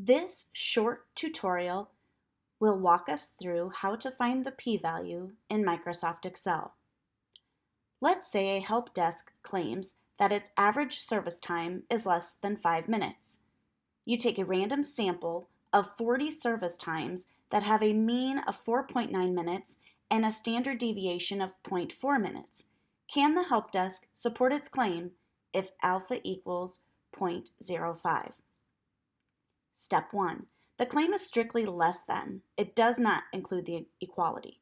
This short tutorial will walk us through how to find the p-value in Microsoft Excel. Let's say a help desk claims that its average service time is less than 5 minutes. You take a random sample of 40 service times that have a mean of 4.9 minutes and a standard deviation of 0.4 minutes. Can the help desk support its claim if alpha equals 0.05? Step 1. The claim is strictly less than. It does not include the equality.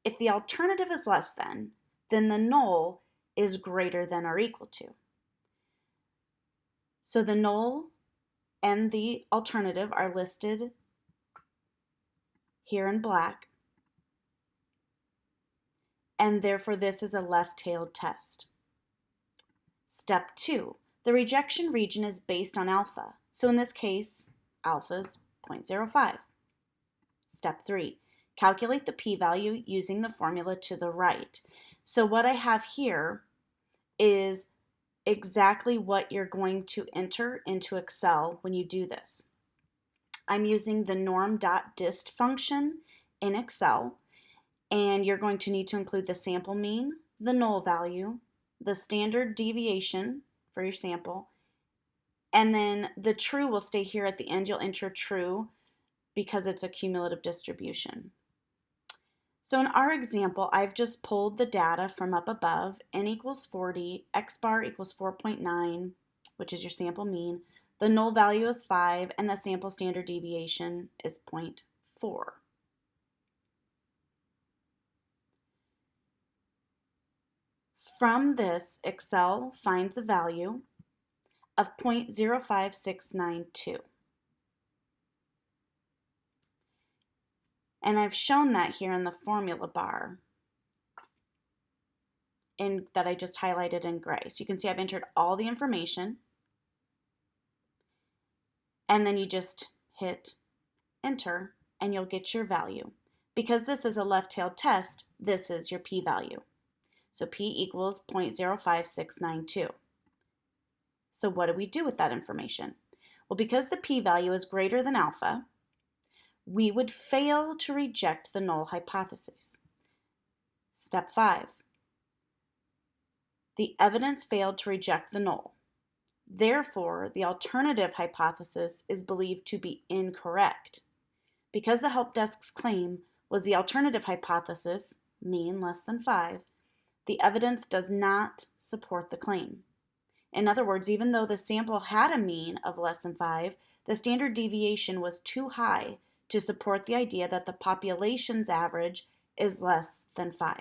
If the alternative is less than, then the null is greater than or equal to. So the null and the alternative are listed here in black, and therefore this is a left-tailed test. Step 2. The rejection region is based on alpha. So in this case, alpha is 0.05. Step 3. Calculate the p-value using the formula to the right. So what I have here is exactly what you're going to enter into Excel when you do this. I'm using the norm.dist function in Excel, and you're going to need to include the sample mean, the null value, the standard deviation for your sample, and then the true will stay here at the end. You'll enter true because it's a cumulative distribution. So in our example, I've just pulled the data from up above. N equals 40, X bar equals 4.9, which is your sample mean. The null value is 5, and the sample standard deviation is 0.4. From this, Excel finds a value of 0.05692. And I've shown that here in the formula bar that I just highlighted in gray. So you can see I've entered all the information, and then you just hit enter and you'll get your value. Because this is a left-tailed test, this is your p-value. So p equals 0.05692. So what do we do with that information? Well, because the p-value is greater than alpha, we would fail to reject the null hypothesis. Step 5. The evidence failed to reject the null. Therefore, the alternative hypothesis is believed to be incorrect. Because the help desk's claim was the alternative hypothesis, mean less than 5, the evidence does not support the claim. In other words, even though the sample had a mean of less than 5, the standard deviation was too high to support the idea that the population's average is less than 5.